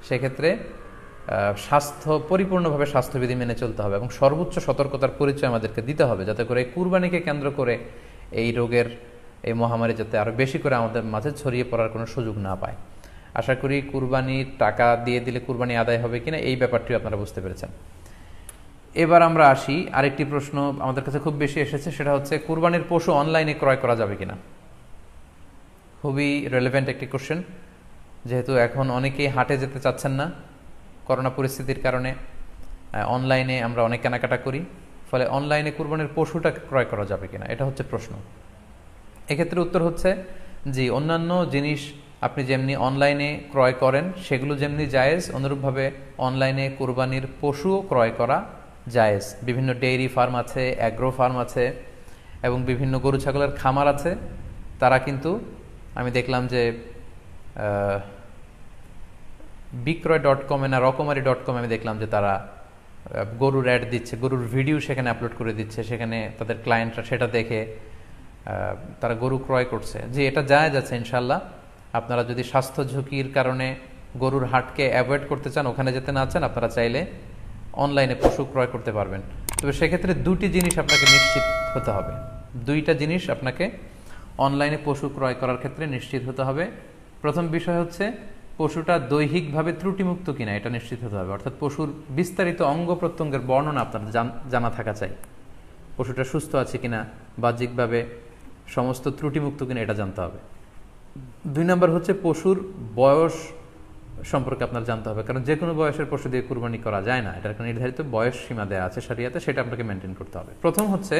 সেক্ষেত্রে স্বাস্থ্য পরিপূর্ণভাবে স্বাস্থ্যবিধি মেনে চলতে হবে এবং সর্বোচ্চ সতর্কতার পরিচয় আমাদেরকে দিতে হবে, যাতে করে কুরবানিকে কেন্দ্র করে এই রোগের এই মহামারী যাতে আরও বেশি করে আমাদের মাঝে ছড়িয়ে পড়ার কোনো সুযোগ না পায়। আশা করি কুরবানির টাকা দিয়ে দিলে কুরবানি আদায় হবে কিনা এই ব্যাপারটিও আপনারা বুঝতে পেরেছেন। এবার আমরা আসি, আরেকটি প্রশ্ন আমাদের কাছে খুব বেশি এসেছে, সেটা হচ্ছে কুরবানির পশু অনলাইনে ক্রয় করা যাবে কিনা। খুবই রেলেভেন্ট একটি কোশ্চেন, যেহেতু এখন অনেকেই হাটে যেতে চাচ্ছেন না করোনা পরিস্থিতির কারণে। অনলাইনে আমরা অনেক কেনাকাটা করি, ফলে অনলাইনে কুরবানির পশুটা ক্রয় করা যাবে কিনা, এটা হচ্ছে প্রশ্ন। এক্ষেত্রে উত্তর হচ্ছে জি, অন্যান্য জিনিস আপনি যেমনি অনলাইনে ক্রয় করেন সেগুলো যেমনি জায়েজ, অনুরূপভাবে অনলাইনে কুরবানির পশুও ক্রয় করা জায়েজ। বিভিন্ন ডেইরি ফার্ম আছে, অ্যাগ্রো ফার্ম আছে এবং বিভিন্ন গরু ছাগলের খামার আছে। তারা কিন্তু আমি দেখলাম যে বিক্রয়.com-এ না রকমারি.com আমি দেখলাম যে তারা গরুর অ্যাড দিচ্ছে, গরুর ভিডিও সেখানে আপলোড করে দিচ্ছে, সেখানে তাদের ক্লায়েন্টরা সেটা দেখে তারা গরু ক্রয় করছে। যে এটা জায়েজ আছে ইনশাল্লাহ। আপনারা যদি স্বাস্থ্য ঝুঁকির কারণে গরুর হাটকে অ্যাভয়েড করতে চান, ওখানে যেতে না চান, আপনারা চাইলে অনলাইনে পশু ক্রয় করতে পারবেন। তবে সেক্ষেত্রে দুটি জিনিস আপনাকে নিশ্চিত হতে হবে, দুইটা জিনিস আপনাকে অনলাইনে পশু ক্রয় করার ক্ষেত্রে নিশ্চিত হতে হবে। প্রথম বিষয় হচ্ছে পশুটা দৈহিকভাবে ত্রুটিমুক্ত কিনা, এটা নিশ্চিত হতে হবে। অর্থাৎ পশুর বিস্তারিত অঙ্গ প্রত্যঙ্গের বর্ণনা আপনার জানা থাকা চাই। পশুটা সুস্থ আছে কিনা, বাহ্যিকভাবে সমস্ত ত্রুটিমুক্ত কিনা, এটা জানতে হবে। 2 নম্বর হচ্ছে পশুর বয়স সম্পর্কে আপনার জানতে হবে, কারণ যে কোনো বয়সের পশু দিয়ে কুরবানি করা যায় না, এটার একটা নির্ধারিত বয়স সীমা দেওয়া আছে শরিয়াতে, সেটা আপনাকে মেনটেন করতে হবে। প্রথম হচ্ছে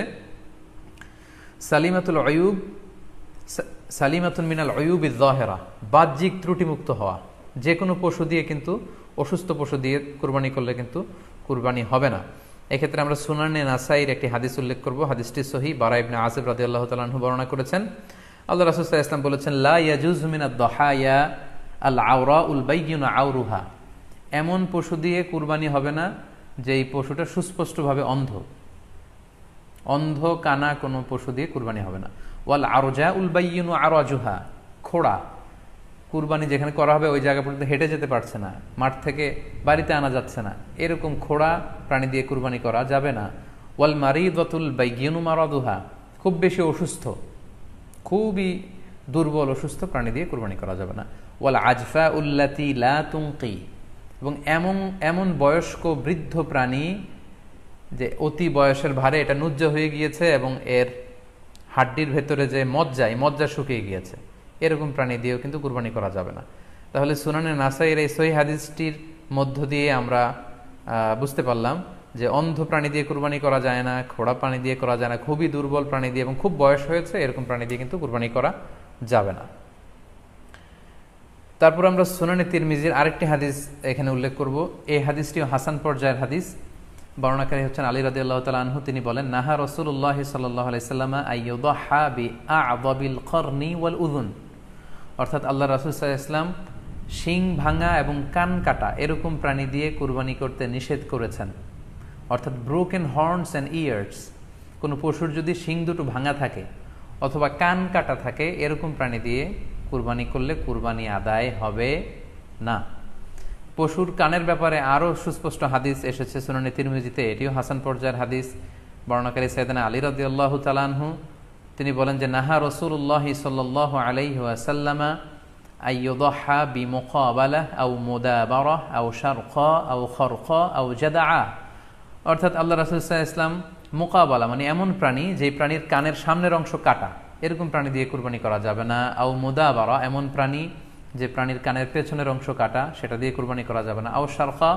সালিমাতুন মিনাল উয়ুবিজ যাহিরা, বাহ্যিক ত্রুটিমুক্ত হওয়া। যে কোনো পশু দিয়ে কিন্তু, অসুস্থ পশু দিয়ে কুরবানি করলে কিন্তু কুরবানি হবে না। এক্ষেত্রে আমরা সুনানে নাসাইর একটি হাদিস উল্লেখ করব। হাদিসটি সহিহ, বারা ইবনে আযিব রাদিয়াল্লাহু তাআলা আনহু বর্ণনা করেছেন। আল্লাহ রাসূল সাল্লাল্লাহু আলাইহি ওয়াসাল্লাম বলেছেন, লা ইয়াজুজু মিনাদ দাহায়া আল আওরাউল বাইয়িনু আওরুহা, এমন পশু দিয়ে কুরবানি হবে না যে এই পশুটা সুস্পষ্টভাবে অন্ধ কানা কোনো পশু দিয়ে কুরবানি হবে না। ওয়াল আরজাউল বাইয়িনু আরাজুহা, খোড়া, কুরবানি যেখানে করা হবে ওই জায়গা পর্যন্ত হেঁটে যেতে পারছে না, মাঠ থেকে বাড়িতে আনা যাচ্ছে না, এরকম খোড়া প্রাণী দিয়ে কুরবানি করা যাবে না। ওয়াল মারিদাতুল বাইয়িনু মারাদুহা, খুব বেশি অসুস্থ, খুবই দুর্বল অসুস্থ প্রাণী দিয়ে কুরবানি করা যাবে না। ওয়াল আজফা উল্লাতি লা তুনকি, এবং এমন বয়স্ক বৃদ্ধ প্রাণী যে অতি বয়সের ভারে এটা নুজ্জ হয়ে গিয়েছে এবং এর হাড্ডির ভেতরে যে মজ্জা শুকিয়ে গিয়েছে, এরকম প্রাণী দিয়েও কিন্তু কুরবানি করা যাবে না। তাহলে সুনানে নাসাইয়ের এই সহিহ হাদিসটির মধ্য দিয়ে আমরা বুঝতে পারলাম যে অন্ধ প্রাণী দিয়ে কুরবানি করা যায় না, খোড়া প্রাণী দিয়ে করা যায় না, খুবই দুর্বল প্রাণী দিয়ে এবং খুব বয়স হয়েছে এরকম প্রাণী দিয়ে কিন্তু কুরবানি করা যাবে না। তারপর আমরা সুনানে তিরমিজির আরেকটি হাদিস এখানে উল্লেখ করব। এই হাদিসটিও হাসান পর্যায়ের হাদিস। বর্ণনাকারী হচ্ছেন আলী রাদিয়াল্লাহু তাআলা আনহু। তিনি বলেন, নাহা রাসূলুল্লাহ সাল্লাল্লাহু আলাইহি সাল্লাম আইয়ুদহা বিআ'যাবিল করনি ওয়াল উযুন, অর্থাৎ আল্লাহ রাসূল সাল্লাল্লাহু আলাইহি ওয়াসাল্লাম শিং ভাঙা এবং কান কাটা এরকম প্রাণী দিয়ে কুরবানি করতে নিষেধ করেছেন। অর্থাৎ ব্রোকেন হর্নস অ্যান্ড ইয়ার্স, কোনো পশুর যদি শিং দুটো ভাঙা থাকে অথবা কান কাটা থাকে, এরকম প্রাণী দিয়ে কুরবানি করলে কুরবানি আদায় হবে না। পশুর কানের ব্যাপারে আরও সুস্পষ্ট হাদিস এসেছে সুনানে তিরমিজিতে, এটিও হাসান পর্যায়ের হাদিস। বর্ণনাকারী সাইয়েদনা আলী রাদিয়াল্লাহু তাআলা আনহু, তিনি বলেন যে নাহা রাসূলুল্লাহ সাল্লাল্লাহু আলাইহি ওয়াসাল্লাম আইয়ুদহা বিমুকাবালাহ আও মুদাবারাহ আও শারকা আও খারকা আও জাদআ, অর্থাৎ আল্লাহ রাসূল সাল্লাল্লাহু আলাইহি ওয়াসাল্লাম মুকাবালা মানে এমন প্রাণী যে প্রাণীর কানের সামনের অংশ কাটা, এরকম প্রাণী দিয়ে কুরবানি করা যাবে না। আও মুদাবারা, এমন প্রাণী যে প্রাণীর কানের পেছনের অংশ কাটা, সেটা দিয়ে কুরবানি করা যাবে না। আও শারকা,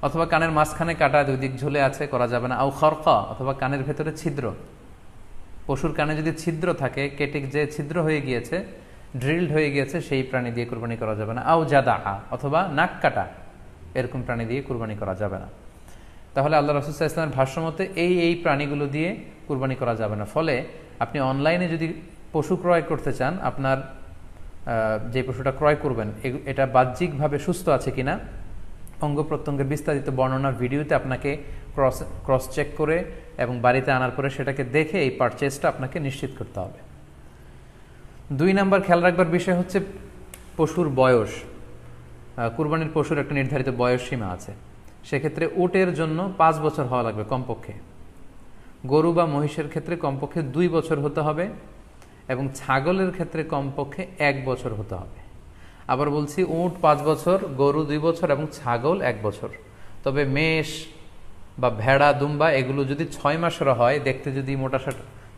অথবা কানের মাঝখানে কাটা, দুই দিক ঝুলে আছে, করা যাবে না। আও খারকা, অথবা কানের ভেতরে ছিদ্র, পশুর কানে যদি ছিদ্র থাকে, কেটে যে ছিদ্র হয়ে গিয়েছে, ড্রিলড হয়ে গিয়েছে, সেই প্রাণী দিয়ে কুরবানি করা যাবে না। আও জাদা, অথবা নাক কাটা, এরকম প্রাণী দিয়ে কুরবানি করা যাবে না। তাহলে আল্লাহ রাসূল সাল্লাল্লাহু আলাইহি ওয়াসাল্লামের ভাষ্যমতে এই প্রাণীগুলো দিয়ে কুরবানি করা যাবে না। ফলে আপনি অনলাইনে যদি পশু ক্রয় করতে চান, আপনার যে পশুটা ক্রয় করবেন এটা বাহ্যিকভাবে সুস্থ আছে কিনা, অঙ্গ প্রত্যঙ্গের বিস্তারিত বর্ণনা ভিডিওতে আপনাকে ক্রস চেক করে এবং বাড়িতে আনার পরে সেটাকে দেখে এই পারচেজটা আপনাকে নিশ্চিত করতে হবে। 2 নাম্বার খেয়াল রাখবার বিষয় হচ্ছে পশুর বয়স। কুরবানির পশুর একটা নির্ধারিত বয়স সীমা আছে। সেক্ষেত্রে উটের জন্য 5 বছর হওয়া লাগবে কমপক্ষে, গরু বা মহিষের ক্ষেত্রে কমপক্ষে 2 বছর হতে হবে, এবং ছাগলের ক্ষেত্রে কমপক্ষে 1 বছর হতে হবে। আবার বলছি, উট 5 বছর, গরু 2 বছর এবং ছাগল 1 বছর। তবে মেষ বা ভেড়া, দুম্বা এগুলো যদি 6 মাসের হয়, দেখতে যদি মোটা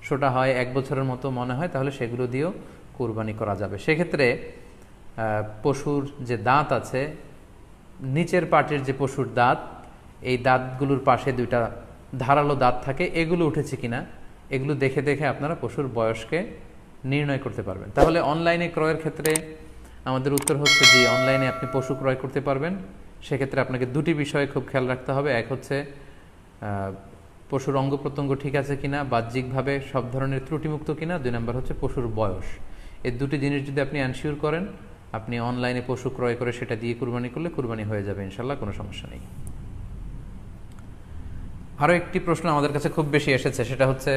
সোটা হয়, 1 বছরের মতো মনে হয়, তাহলে সেগুলো দিয়েও কুরবানি করা যাবে। সেক্ষেত্রে পশুর যে দাঁত আছে, নিচের পাটের যে পশুর দাঁত, এই দাঁতগুলোর পাশে 2টা ধারালো দাঁত থাকে, এগুলো উঠেছে কিনা এগুলো দেখে দেখে আপনারা পশুর বয়সকে নির্ণয় করতে পারবেন। তাহলে অনলাইনে ক্রয়ের ক্ষেত্রে আমাদের উত্তর হচ্ছে যে অনলাইনে আপনি পশু ক্রয় করতে পারবেন। সেক্ষেত্রে আপনাকে 2টি বিষয়ে খুব খেয়াল রাখতে হবে। এক হচ্ছে পশুর অঙ্গ প্রত্যঙ্গ ঠিক আছে কিনা, বাহ্যিকভাবে সব ধরনের ত্রুটিমুক্ত কিনা। 2 নম্বর হচ্ছে পশুর বয়স। এই 2টি জিনিস যদি আপনি এনশিওর করেন, আপনি অনলাইনে পশু ক্রয় করে সেটা দিয়ে কুরবানি করলে কুরবানি হয়ে যাবে ইনশাল্লাহ, কোনো সমস্যা নেই। আরও একটি প্রশ্ন আমাদের কাছে খুব বেশি এসেছে, সেটা হচ্ছে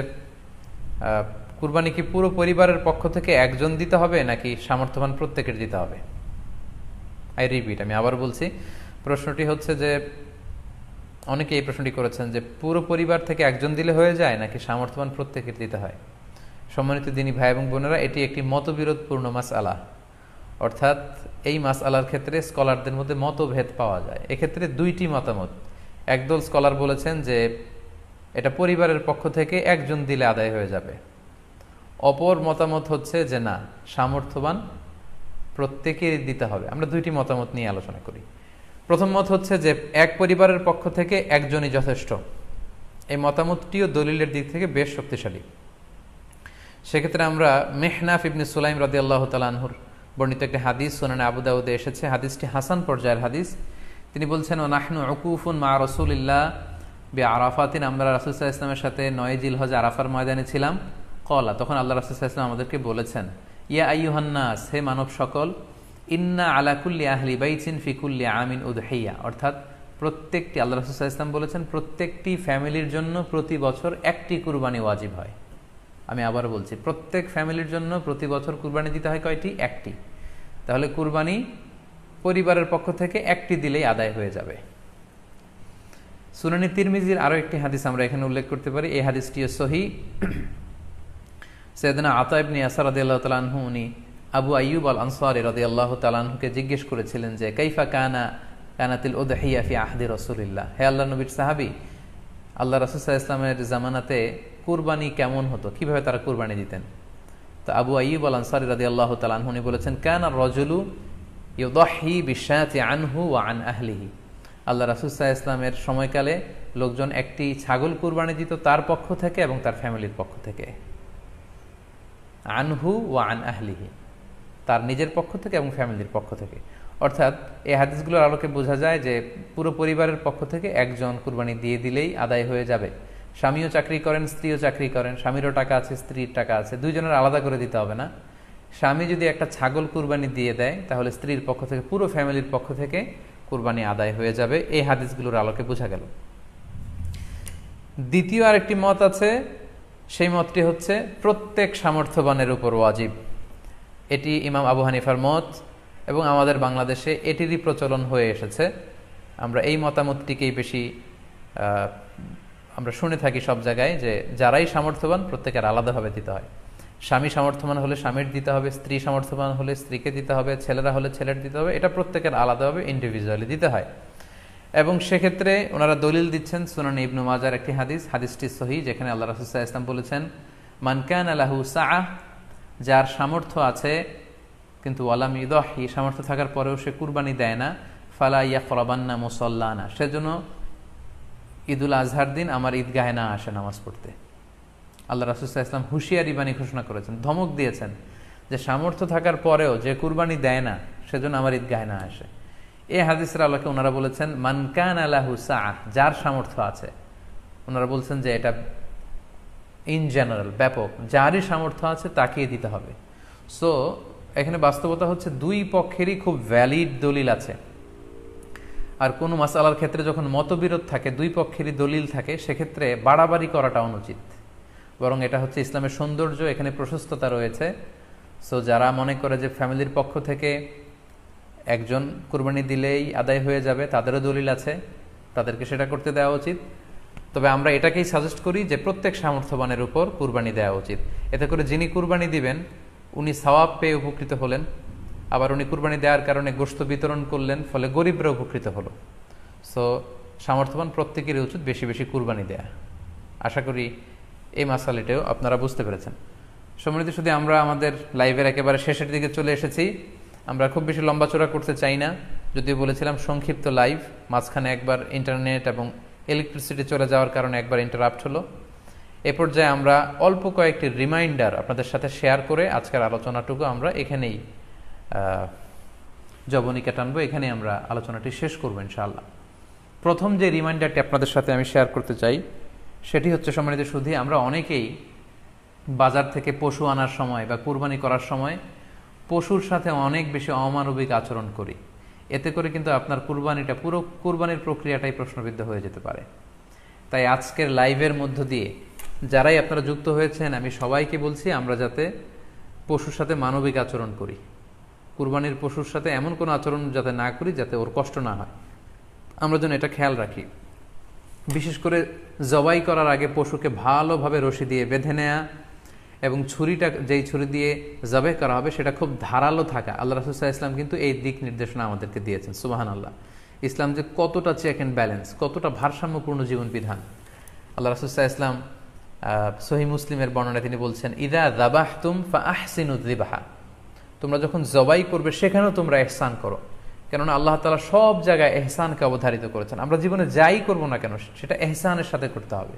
কুরবানি কি পুরো পরিবারের পক্ষ থেকে একজন দিতে হবে নাকি সামর্থ্যবান প্রত্যেকের দিতে হবে? আই রিপিট, আমি আবার বলছি, প্রশ্নটি হচ্ছে যে অনেকে এই প্রশ্নটি করেছেন যে পুরো পরিবার থেকে একজন দিলে হয়ে যায় নাকি সামর্থ্যবান প্রত্যেকের দিতে হয়। সম্মানিত দিনী ভাই এবং বোনেরা, এটি একটি মতবিরোধপূর্ণ মাসআলা, অর্থাৎ এই মাসআলার ক্ষেত্রে স্কলারদের মধ্যে মতভেদ পাওয়া যায়। এক্ষেত্রে 2টি মতামত। একদল স্কলার বলেছেন যে এটা পরিবারের পক্ষ থেকে একজন দিলে আদায় হয়ে যাবে। অপর মতামত হচ্ছে যে না, সামর্থ্যবান প্রত্যেকেরই দিতে হবে। আমরা 2টি মতামত নিয়ে আলোচনা করি। প্রথম মত হচ্ছে যে এক পরিবারের পক্ষ থেকে একজনই যথেষ্ট। এই মতামতটিও দলিলের দিক থেকে বেশ শক্তিশালী। সেক্ষেত্রে আমরা মেহনাফ ইবনে সুলাইম রাদিয়াল্লাহু তাআলা আনহুর বর্ণিত একটি হাদিস সুনানে আবু দাউদে এসেছে। হাদিসটি হাসান পর্যায়ের হাদিস। তিনি বলছেন, ও নাহনু উকুফুন মা রাসূলিল্লাহ বিআরাফাতিন, আমরা রাসূল সাল্লাল্লাহু আলাইহি ওয়াসাল্লামের সাথে 9 জিলহজ আরাফার ময়দানে ছিলাম। ক্বালা, তখন আল্লাহ রাসূল সাল্লাল্লাহু আলাইহি ওয়াসাল্লাম আমাদেরকে বলেছেন, ইয়া আইয়ুহান নাস, হে মানব সকল, ইন্না আলা কুল্লি আহলি বাইতিন ফি কুল্লি আমিন উদহিয়া, অর্থাৎ প্রত্যেকটি, আল্লাহ রাসূল সাল্লাল্লাহু আলাইহি ওয়াসাল্লাম বলেছেন, প্রত্যেকটি ফ্যামিলির জন্য প্রতি বছর একটি কুরবানি ওয়াজিব হয়। আমি আবার বলছি, প্রত্যেক ফ্যামিলির জন্য প্রতি বছর কুরবানি দিতে হয় কয়টি? একটি। তাহলে কুরবানি পরিবারের পক্ষ থেকে একটি দিলেই আদায় হয়ে যাবে। সুনানি তিরমিজির আরো একটি হাদিস আমরা এখানে উল্লেখ করতে পারি। এই হাদিসটিও সহিহ। সাইয়েদনা আতা ইবনে ইয়াসার রাদিয়াল্লাহু তাআলা আনহু, উনি আবু আইয়ুব আল আনসারী রাদিয়াল্লাহু তাআলা আনহুকে জিজ্ঞেস করেছিলেন যে কাইফা কানাতিল উদহিয়া ফি আহদি রাসূলিল্লাহ, হে আল্লাহর নবীর সাহাবী, আল্লাহ রাসূল সাল্লাল্লাহু আলাইহি ওয়াসাল্লামের জামানাতে কুরবানি কেমন হতো, কিভাবে তারা কুরবানি দিতেন? তো আবু আইয়ুব আল আনসারী রাদিয়াল্লাহু তাআলা আনহু উনি বলেছেন, কানা রাজুলু ইউদাহি বিশাতি আনহু ওয়া আন আহলিহি, আল্লাহ রাসূল সাল্লাল্লাহু আলাইহি ওয়াসাল্লামের সময়কালে লোকজন একটি ছাগল কুরবানি দিত তার পক্ষ থেকে এবং তার ফ্যামিলির পক্ষ থেকে। আনহু ওয়া আন আহলিহি, তার নিজের পক্ষ থেকে এবং ফ্যামিলির পক্ষ থেকে। অর্থাৎ এই হাদিসগুলোর আলোকে বোঝা যায় যে পুরো পরিবারের পক্ষ থেকে একজন কুরবানি দিয়ে দিলেই আদায় হয়ে যাবে। স্বামীও চাকরি করেন, স্ত্রীও চাকরি করেন, স্বামীরও টাকা আছে, স্ত্রীর টাকা আছে, দুইজনের আলাদা করে দিতে হবে না। স্বামী যদি একটা ছাগল কুরবানি দিয়ে দেয়, তাহলে স্ত্রীর পক্ষ থেকে, পুরো ফ্যামিলির পক্ষ থেকে কুরবানি আদায় হয়ে যাবে। এই হাদিসগুলোর আলোকে বোঝা গেল। দ্বিতীয় আরেকটি মত আছে, সেই মতটি হচ্ছে প্রত্যেক সামর্থ্যবানের উপর ওয়াজিব। এটি ইমাম আবু হানিফার মত এবং আমাদের বাংলাদেশে এটিরই প্রচলন হয়ে এসেছে। আমরা এই মতামতটিকেই বেশি আমরা শুনে থাকি সব জায়গায়, যে যারাই সামর্থ্যবান প্রত্যেকের আলাদাভাবে দিতে হয়। স্বামী সামর্থ্যবান হলে স্বামীর দিতে হবে, স্ত্রী সামর্থ্যবান হলে স্ত্রীকে দিতে হবে, ছেলেরা হলে ছেলের দিতে হবে। এটা প্রত্যেকের আলাদাভাবে ইন্ডিভিজুয়ালি দিতে হয়। এবং সেক্ষেত্রে ওনারা দলিল দিচ্ছেন সুনান ইবনু মাজার একটি হাদিস, হাদিসটি সহিহ, যেখানে আল্লাহ রাসূল সাল্লাল্লাহু আলাইহি ওয়াসাল্লাম বলেছেন, মান কানা লাহু সাআহ, যার সামর্থ্য আছে কিন্তু ওয়ালাম ইউদাহি, সামর্থ্য থাকার পরেও সে কুরবানি দেয় না, ফালা ইয়াকরাবান্না মুসাল্লানা, সেজন্য ঈদুল আজহার দিন আমার ঈদগাহে না আসে নামাজ পড়তে। আল্লাহ রাসূল সাল্লাল্লাহু আলাইহি ওয়াসাল্লাম হুঁশিয়ারি বাণী ঘোষণা করেছেন, ধমক দিয়েছেন যে সামর্থ্য থাকার পরেও যে কুরবানি দেয় না সেজন্য আমার ঈদগাহে না আসে। এই হাদিসের আলোকে ওনারা বলেছেন মান কানা লাহু সাআহ, যার সামর্থ্য আছে। ওনারা বলছেন যে এটা ইন জেনারেল, ব্যাপক, যারই সামর্থ্য আছে তাকেই দিতে হবে। সো এখানে বাস্তবতা হচ্ছে দুই পক্ষেরই খুব ভ্যালিড দলিল আছে। আর কোনো মাসআলার ক্ষেত্রে যখন মতবিরোধ থাকে, দুই পক্ষেরই দলিল থাকে, সেক্ষেত্রে বাড়াবাড়ি করাটা অনুচিত। বরং এটা হচ্ছে ইসলামের সৌন্দর্য, এখানে প্রশস্ততা রয়েছে। সো যারা মনে করে যে ফ্যামিলির পক্ষ থেকে একজন কুরবানি দিলেই আদায় হয়ে যাবে, তাদেরও দলিল আছে, তাদেরকে সেটা করতে দেওয়া উচিত। তবে আমরা এটাকেই সাজেস্ট করি যে প্রত্যেক সামর্থ্যবানের উপর কুরবানি দেওয়া উচিত। এতে করে যিনি কুরবানি দিবেন উনি সওয়াব পেয়ে উপকৃত হলেন, আবার উনি কুরবানি দেওয়ার কারণে গোশত বিতরণ করলেন, ফলে গরিবরা উপকৃত হলো। সো সামর্থ্যবান প্রত্যেকেরই উচিত বেশি বেশি কুরবানি দেয়া। আশা করি এই মাসালাটাও আপনারা বুঝতে পেরেছেন। সম্মানিত, শুধু আমরা আমাদের লাইভের একেবারে শেষের দিকে চলে এসেছি। আমরা খুব বেশি লম্বাচড়া করতে চাই না, যদিও বলেছিলাম সংক্ষিপ্ত লাইভ, মাঝখানে একবার ইন্টারনেট এবং ইলেকট্রিসিটি চলে যাওয়ার কারণে একবার ইন্টারাপ্ট হলো। এ পর্যায়ে আমরা অল্প কয়েকটি রিমাইন্ডার আপনাদের সাথে শেয়ার করে আজকের আলোচনাটুকু আমরা এখানেই জবনিকা টানবো, এখানেই আমরা আলোচনাটি শেষ করবো ইনশাআল্লাহ। প্রথম যে রিমাইন্ডারটি আপনাদের সাথে আমি শেয়ার করতে চাই সেটি হচ্ছে, সম্মানিত শুধু আমরা অনেকেই বাজার থেকে পশু আনার সময় বা কুরবানি করার সময় পশুর সাথে অনেক বেশি অমানবিক আচরণ করি। এতে করে কিন্তু আপনার কুরবানিটা, পুরো কুরবানির প্রক্রিয়াটাই প্রশ্নবিদ্ধ হয়ে যেতে পারে। তাই আজকের লাইভের মধ্য দিয়ে যারাই আপনারা যুক্ত হয়েছেন, আমি সবাইকে বলছি আমরা যাতে পশুর সাথে মানবিক আচরণ করি, কুরবানির পশুর সাথে এমন কোনো আচরণ যাতে না করি যাতে ওর কষ্ট না হয়, আমরা যেন এটা খেয়াল রাখি। বিশেষ করে জবাই করার আগে পশুকে ভালোভাবে রশি দিয়ে বেঁধে নেয়া এবং ছুরিটা, যেই ছুরি দিয়ে জবাই করা হবে সেটা খুব ধারালো থাকা। আল্লাহ রাসূল সাল্লাল্লাহু আলাইহি ওয়াসাল্লাম কিন্তু এই দিক নির্দেশনা আমাদেরকে দিয়েছেন। সুবহানাল্লাহ, ইসলাম যে কতটা চেক অ্যান্ড ব্যালেন্স, কতটা ভারসাম্যপূর্ণ জীবন বিধান। আল্লাহ রাসূল সাল্লাল্লাহু আলাইহি ওয়াসাল্লাম সহিহ মুসলিমের বর্ণনায় তিনি বলছেন, ইযা যাবাহতুম ফাআহসিনু যিবহা, তোমরা যখন জবাই করবে সেখানেও তোমরা ইহসান করো। কেননা আল্লাহ তাআলা সব জায়গায় ইহসানকে অবধারিত করেছেন। আমরা জীবনে যাই করব না কেন সেটা ইহসানের সাথে করতে হবে।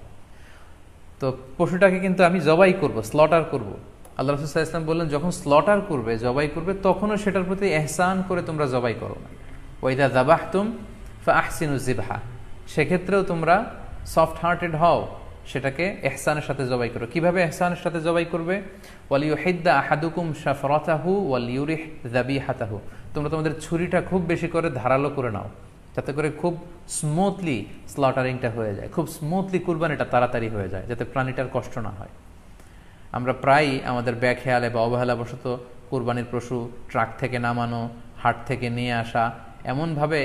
তো পশুটাকে কিন্তু আমি জবাই করব, স্লটার করব, আল্লাহ রাসূল সাল্লাল্লাহু আলাইহি ওয়াসাল্লাম বললেন যখন স্লটার করবে, জবাই করবে, তখনও সেটার প্রতি ইহসান করে তোমরা জবাই করো না। ওয়া ইযা যাবাহতুম ফাআহসিনু যিবহা, সেক্ষেত্রেও তোমরা সফট হার্টেড হও, সেটাকে ইহসানের সাথে জবাই করো। কিভাবে ইহসানের সাথে জবাই করবে? ওয়ালিয়ুহিদ্দা আহাদুকুম শাফরাতাহু ওয়ালিয়ুরিহ যাবিহাতাহু, তোমরা তোমাদের ছুরিটা খুব বেশি করে ধারালো করে নাও, যাতে করে খুব স্মুথলি স্লটারিংটা হয়ে যায়, খুব স্মুথলি কুরবানিটা তাড়াতাড়ি হয়ে যায়, যাতে প্রাণীটার কষ্ট না হয়। আমরা প্রায়ই আমাদের ব্যাখেয়ালে বা অবহেলাবশত কুরবানির পশু ট্রাক থেকে নামানো, হাট থেকে নিয়ে আসা, এমনভাবে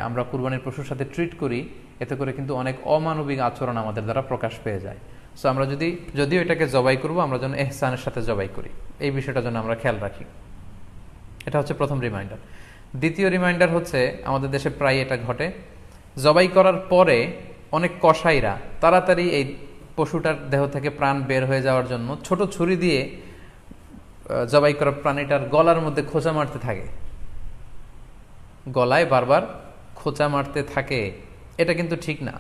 আমরা কুরবানির পশুর সাথে ট্রিট করি, এতে করে কিন্তু অনেক অমানবিক আচরণ আমাদের দ্বারা প্রকাশ পেয়ে যায়। সো আমরা যদিও এটাকে জবাই করব, আমরা যেন ইহসানের সাথে জবাই করি, এই বিষয়টা যেন আমরা খেয়াল রাখি। এটা হচ্ছে প্রথম রিমাইন্ডার। দ্বিতীয় রিমাইন্ডার হচ্ছে, আমাদের দেশে প্রায় এটা ঘটে, জবাই করার পরে অনেক কসাইরা তাড়াতাড়ি এই পশুটার দেহ থেকে প্রাণ বের হয়ে যাওয়ার জন্য ছোট ছুরি দিয়ে জবাই করা প্রাণীটার গলার মধ্যে খোঁচা মারতে থাকে, গলায় বারবার খোঁচা মারতে থাকে। এটা কিন্তু ঠিক না।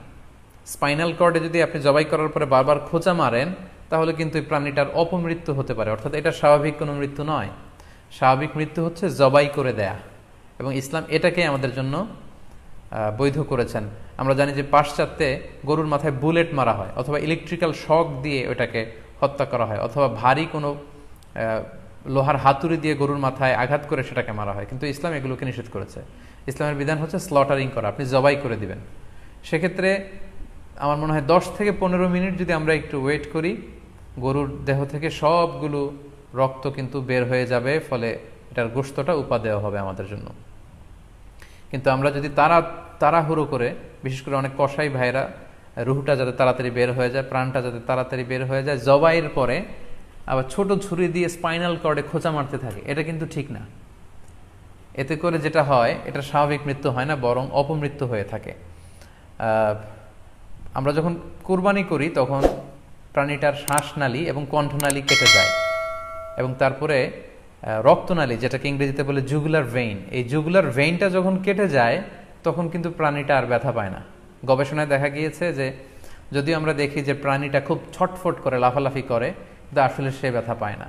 স্পাইনাল কর্ডে যদি আপনি জবাই করার পরে বারবার খোঁচা মারেন, তাহলে কিন্তু এই প্রাণীটার অপমৃত্যু হতে পারে, অর্থাৎ এটা স্বাভাবিক কোনো মৃত্যু নয়। স্বাভাবিক মৃত্যু হচ্ছে জবাই করে দেয়া, এবং ইসলাম এটাকে আমাদের জন্য বৈধ করেছেন। আমরা জানি যে পাশ্চাত্যে গরুর মাথায় বুলেট মারা হয়, অথবা ইলেকট্রিক্যাল শক দিয়ে ওটাকে হত্যা করা হয়, অথবা ভারী কোনো লোহার হাতুড়ি দিয়ে গরুর মাথায় আঘাত করে সেটাকে মারা হয়। কিন্তু ইসলাম এগুলোকে নিষেধ করেছে। ইসলামের বিধান হচ্ছে স্লটারিং করা, আপনি জবাই করে দিবেন। সেক্ষেত্রে আমার মনে হয় 10 থেকে 15 মিনিট যদি আমরা একটু ওয়েট করি, গরুর দেহ থেকে সবগুলো রক্ত কিন্তু বের হয়ে যাবে, ফলে এটার গোশতটা উপাদেয় হবে আমাদের জন্য। কিন্তু আমরা যদি তাড়াহুড়ো করে, বিশেষ করে অনেক কসাই ভাইরা রুহটা যাতে তাড়াতাড়ি বের হয়ে যায়, প্রাণটা যাতে তাড়াতাড়ি বের হয়ে যায়, জবাইয়ের পরে আবার ছোট ছুরি দিয়ে স্পাইনাল কর্ডে খোঁচা মারতে থাকে, এটা কিন্তু ঠিক না। এতে করে যেটা হয়, এটা স্বাভাবিক মৃত্যু হয় না, বরং অপমৃত্যু হয়ে থাকে। আমরা যখন কুরবানি করি তখন প্রাণীটার শ্বাসনালী এবং কণ্ঠনালী কেটে যায়, এবং তারপরে রক্তনালী, যেটাকে ইংরেজিতে বলে জুগুলার ভেইন, এই জুগুলার ভেইনটা যখন কেটে যায় তখন কিন্তু প্রাণীটা আর ব্যথা পায় না। গবেষণায় দেখা গিয়েছে যে যদিও আমরা দেখি যে প্রাণীটা খুব ছটফট করে, লাফালাফি করে, কিন্তু আসলে সে ব্যথা পায় না।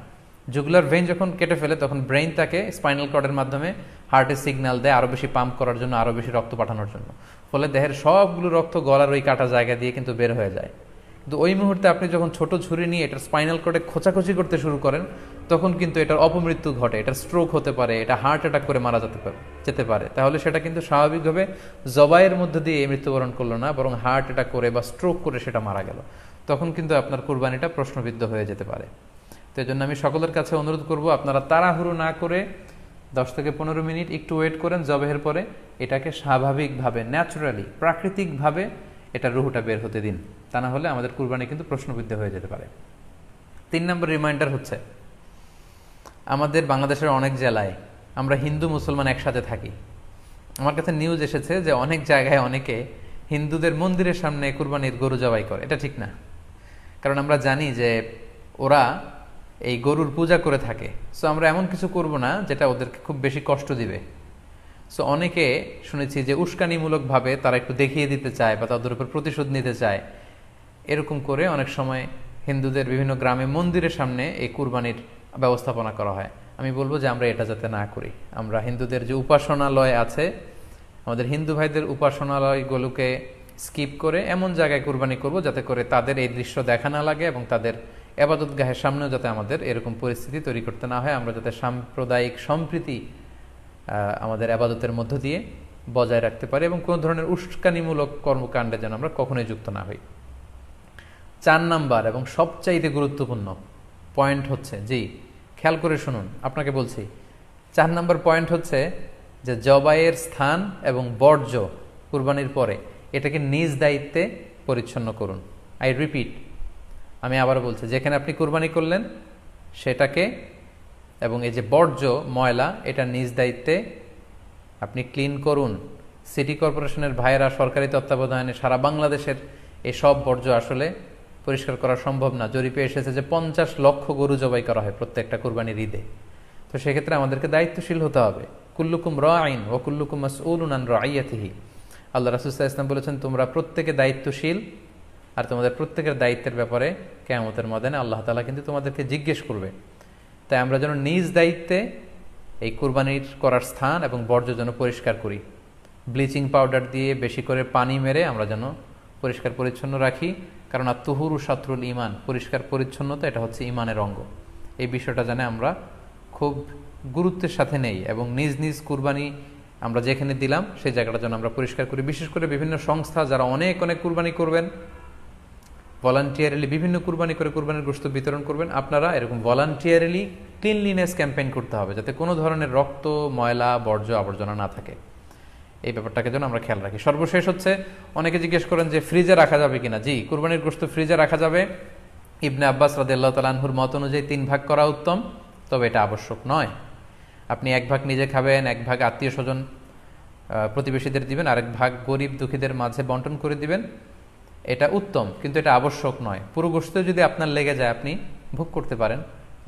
জুগুলার ভেইন যখন কেটে ফেলে তখন ব্রেইন তাকে স্পাইনাল কর্ডের মাধ্যমে হার্টে সিগন্যাল দেয় আরও বেশি পাম্প করার জন্য, আরও বেশি রক্ত পাঠানোর জন্য। ফলে দেহের সবগুলো রক্ত গলার ওই কাটা জায়গা দিয়ে কিন্তু বের হয়ে যায়। কিন্তু ওই মুহূর্তে আপনি যখন ছোট ছুরি নিয়ে এটার স্পাইনাল কর্ডে খোঁচাখুচি করতে শুরু করেন, তখন কিন্তু এটার অপমৃত্যু ঘটে, এটার স্ট্রোক হতে পারে, এটা হার্ট অ্যাটাক করে মারা যেতে পারে। তাহলে সেটা কিন্তু স্বাভাবিকভাবে জবাইয়ের মধ্যে দিয়ে মৃত্যুবরণ করলো না, বরং হার্ট অ্যাটাক করে বা স্ট্রোক করে সেটা মারা গেল। তখন কিন্তু আপনার কুরবানিটা প্রশ্নবিদ্ধ হয়ে যেতে পারে। তো এই জন্য আমি সকলের কাছে অনুরোধ করব, আপনারা তাড়াহুড়ো না করে 10 থেকে 15 মিনিট একটু ওয়েট করেন জবেহের পরে, এটাকে স্বাভাবিকভাবে ন্যাচুরালি প্রাকৃতিকভাবে এটা রুহুটা বের হতে দিন, তা না হলে আমাদের কুরবানি কিন্তু প্রশ্নবিদ্ধ হয়ে যেতে পারে। 3 নম্বর রিমাইন্ডার হচ্ছে, আমাদের বাংলাদেশের অনেক জেলায় আমরা হিন্দু মুসলমান একসাথে থাকি। আমার কাছে নিউজ এসেছে যে অনেক জায়গায় অনেকে হিন্দুদের মন্দিরের সামনে কুরবানির গরু জবাই করে। এটা ঠিক না, কারণ আমরা জানি যে ওরা এই গরুর পূজা করে থাকে। সো আমরা এমন কিছু করব না যেটা ওদেরকে খুব বেশি কষ্ট দিবে। সো অনেকে শুনেছি যে উস্কানিমূলকভাবে তারা একটু দেখিয়ে দিতে চায় বা তাদের উপর প্রতিশোধ নিতে চায়, এরকম করে অনেক সময় হিন্দুদের বিভিন্ন গ্রামে মন্দিরের সামনে এই কুরবানির ব্যবস্থাপনা করা হয়। আমি বলবো যে আমরা এটা যাতে না করি। আমরা হিন্দুদের যে উপাসনালয় আছে, আমাদের হিন্দু ভাইদের উপাসনালয়গুলোকে স্কিপ করে এমন জায়গায় কুরবানি করব যাতে করে তাদের এই দৃশ্য দেখা না লাগে এবং তাদের এবাদতগাহের সামনেও যাতে আমাদের এরকম পরিস্থিতি তৈরি করতে না হয়। আমরা যাতে সাম্প্রদায়িক সম্প্রীতি আমাদের আবাদতের মধ্য দিয়ে বজায় রাখতে পারি এবং কোনো ধরনের উস্কানিমূলক কর্মকাণ্ডে যেন আমরা কখনোই যুক্ত না হই। 4 নাম্বার এবং সবচাইতে গুরুত্বপূর্ণ পয়েন্ট হচ্ছে, জি খেয়াল করে শুনুন, আপনাকে বলছি, 4 নাম্বার পয়েন্ট হচ্ছে যে জবাইয়ের স্থান এবং বর্জ্য কুরবানির পরে এটাকে নিজ দায়িত্বে পরিচ্ছন্ন করুন। আই রিপিট, আমি আবার বলছি, যেখানে আপনি কুরবানি করলেন সেটাকে এবং এই যে বর্জ্য ময়লা, এটা নিজ দায়িত্বে আপনি ক্লিন করুন। সিটি কর্পোরেশনের ভাইয়েরা সরকারি তত্ত্বাবধানে সারা বাংলাদেশের এই সব বর্জ্য আসলে পরিষ্কার করা সম্ভব না। জরিপে এসেছে যে 50 লক্ষ গরু জবাই করা হয় প্রত্যেকটা কুরবানির ঈদে। তো সেক্ষেত্রে আমাদেরকে দায়িত্বশীল হতে হবে। কুল্লুকুম রাঈন ওয়া কুল্লুকুম মাসউলুন আন রাইয়াতিহি। আল্লাহ রাসূল সাল্লাল্লাহু আলাইহি ওয়াসাল্লাম বলেছেন, তোমরা প্রত্যেকে দায়িত্বশীল আর তোমাদের প্রত্যেকের দায়িত্বের ব্যাপারে কিয়ামতের ময়দানে আল্লাহ তাআলা কিন্তু তোমাদেরকে জিজ্ঞেস করবে। তাই আমরা যেন নিজ দায়িত্বে এই কুরবানির করার স্থান এবং বর্জ্য যেন পরিষ্কার করি। ব্লিচিং পাউডার দিয়ে বেশি করে পানি মেরে আমরা যেন পরিষ্কার পরিচ্ছন্ন রাখি, কারণ আত-তুহুরু শাতরুল ঈমান, পরিষ্কার পরিচ্ছন্নতা এটা হচ্ছে ঈমানের অঙ্গ। এই বিষয়টা জানে আমরা খুব গুরুত্বের সাথে নেই এবং নিজ নিজ কুরবানি আমরা যেখানে দিলাম সেই জায়গাটা যেন আমরা পরিষ্কার করি। বিশেষ করে বিভিন্ন সংস্থা যারা অনেক অনেক কুরবানি করবেন, ভলান্টিয়ারলি বিভিন্ন কুরবানি করে কুরবানির গোশত বিতরণ করবেন, আপনারা এরকম ভলান্টিয়ারলি ক্লিনলিনেস ক্যাম্পেইন করতে হবে যাতে কোনো ধরনের রক্ত, ময়লা, বর্জ্য, আবর্জনা না থাকে। এই ব্যাপারটাকে যেন আমরা খেয়াল রাখি। সর্বশেষ হচ্ছে, অনেকে জিজ্ঞেস করেন যে ফ্রিজে রাখা যাবে কিনা। জি, কুরবানির গোশত ফ্রিজে রাখা যাবে। ইবনে আব্বাস রাদিয়াল্লাহু তাআলা আনহুর মত অনুযায়ী 3 ভাগ করা উত্তম, তবে এটা আবশ্যক নয়। আপনি 1 ভাগ নিজে খাবেন, 1 ভাগ আত্মীয় স্বজন প্রতিবেশীদের দিবেন, আরেক ভাগ গরিব দুঃখীদের মাঝে বন্টন করে দিবেন, এটা উত্তম, কিন্তু এটা আবশ্যক নয়। পুরো গোশত যদি আপনার লেগে যায় আপনি ভোগ করতে পারেন,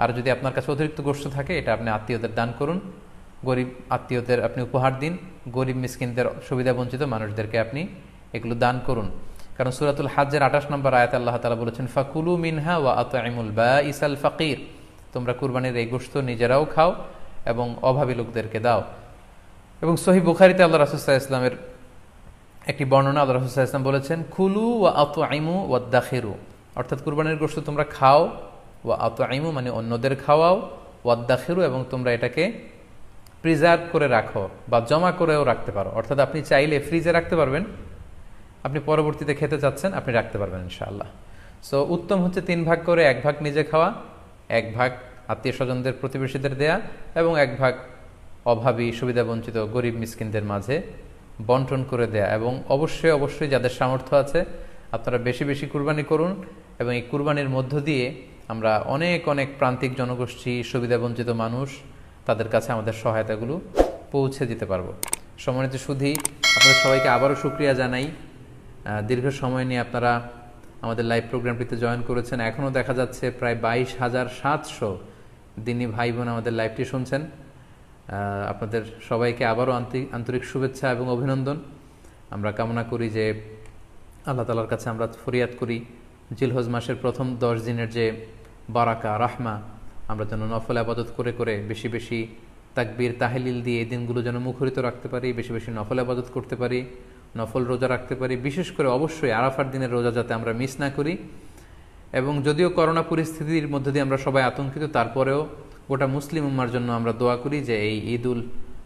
আর যদি আপনার কাছে অতিরিক্ত গোশত থাকে এটা আপনি আত্মীয়দের দান করুন, গরিব আত্মীয়দের আপনি উপহার দিন, গরিব মিসকিনদের, সুবিধা বঞ্চিত মানুষদেরকে আপনি এগুলো দান করুন। কারণ সূরাতুল হজ্জের 28 নম্বর আয়াতে আল্লাহ তাআলা বলেছেন, ফাকুলু মিনহা ওয়া আত'ইমুল বাঈসাল ফাকির, তোমরা কুরবানির এই গোশত নিজেরাও খাও এবং অভাবী লোকদেরকে দাও। এবং সহিহ বুখারীতে আল্লাহ রাসূল সাল্লাল্লাহু আলাইহি ওয়াসাল্লামের একটি বর্ণনা, আল্লাহ রাসূল সাল্লাল্লাহু আলাইহি ওয়াসাল্লাম বলেছেন, কুলু ওয়া আত'ইমু ওয়াদাখিরু, অর্থাৎ কুরবানির গোশত তোমরা খাও, ওয়া আত'ইমু মানে অন্যদের খাওয়াও, ওয়াদাখিরু এবং তোমরা এটাকে প্রিজার্ভ করে রাখো বা জমা করেও রাখতে পারো। অর্থাৎ আপনি চাইলে ফ্রিজে রাখতে পারবেন, আপনি পরবর্তীতে খেতে চাচ্ছেন আপনি রাখতে পারবেন ইনশাআল্লাহ। সো উত্তম হচ্ছে 3 ভাগ করে 1 ভাগ নিজে খাওয়া, 1 ভাগ আত্মীয় স্বজনদের প্রতিবেশীদের দেয়া এবং 1 ভাগ অভাবী, সুবিধা বঞ্চিত, গরিব মিসকিনদের মাঝে বন্টন করে দেয়া। এবং অবশ্যই অবশ্যই যাদের সামর্থ্য আছে আপনারা বেশি বেশি কুরবানি করুন এবং এই কুরবানির মধ্য দিয়ে আমরা অনেক অনেক প্রান্তিক জনগোষ্ঠী, সুবিধা বঞ্চিত মানুষ, তাদের কাছে আমাদের সহায়তাগুলো পৌঁছে দিতে পারবো। সম্মানিত সুধী, আপনাদের সবাইকে আবারও শুকরিয়া জানাই। দীর্ঘ সময় নিয়ে আপনারা আমাদের লাইভ প্রোগ্রামটিতে জয়েন করেছেন। এখনও দেখা যাচ্ছে প্রায় 22,700 দিনী ভাই বোন আমাদের লাইভটি শুনছেন। আপনাদের সবাইকে আবারও আন্তরিক শুভেচ্ছা এবং অভিনন্দন। আমরা কামনা করি যে আল্লাহ তাআলার কাছে আমরা ফরিয়াদ করি জিলহজ মাসের প্রথম 10 দিনের যে বারাকা, রাহমা, আমরা যেন নফল আবাদত করে করে বেশি বেশি তাকবীর, তাহলিল দিয়ে এই দিনগুলো যেন মুখরিত রাখতে পারি, বেশি বেশি নফল আবাদত করতে পারি, নফল রোজা রাখতে পারি। বিশেষ করে অবশ্যই আরাফার দিনের রোজা যাতে আমরা মিস না করি। এবং যদিও করোনা পরিস্থিতির মধ্যে দিয়ে আমরা সবাই আতঙ্কিত, তারপরেও গোটা মুসলিম উম্মার জন্য আমরা দোয়া করি যে এই ঈদ উল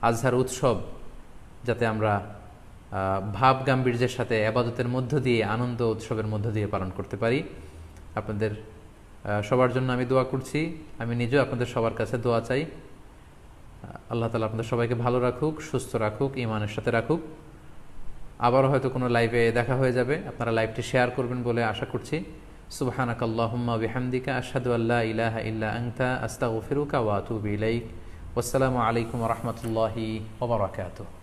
আজহার উৎসব যাতে আমরা ভাব গাম্ভীর্যের সাথে আবাদতের মধ্য দিয়ে, আনন্দ উৎসবের মধ্য দিয়ে পালন করতে পারি। আপনাদের সবার জন্য আমি দোয়া করছি, আমি নিজেও আপনাদের সবার কাছে দোয়া চাই। আল্লাহ তাআলা আপনাদের সবাইকে ভালো রাখুক, সুস্থ রাখুক, ঈমানের সাথে রাখুক। আবারও হয়তো কোনো লাইভে দেখা হয়ে যাবে, আপনারা লাইভটি শেয়ার করবেন বলে আশা করছি। সুবহানাকাল্লাহুম্মা বিহামদিকা আশহাদু আল্লা ইলাহা ইল্লা আনতা আস্তাগফিরুকা ওয়া আতুবু ইলাইক। ওয়াসসালামু আলাইকুম ওয়া রাহমাতুল্লাহি ওয়া বারাকাতুহু।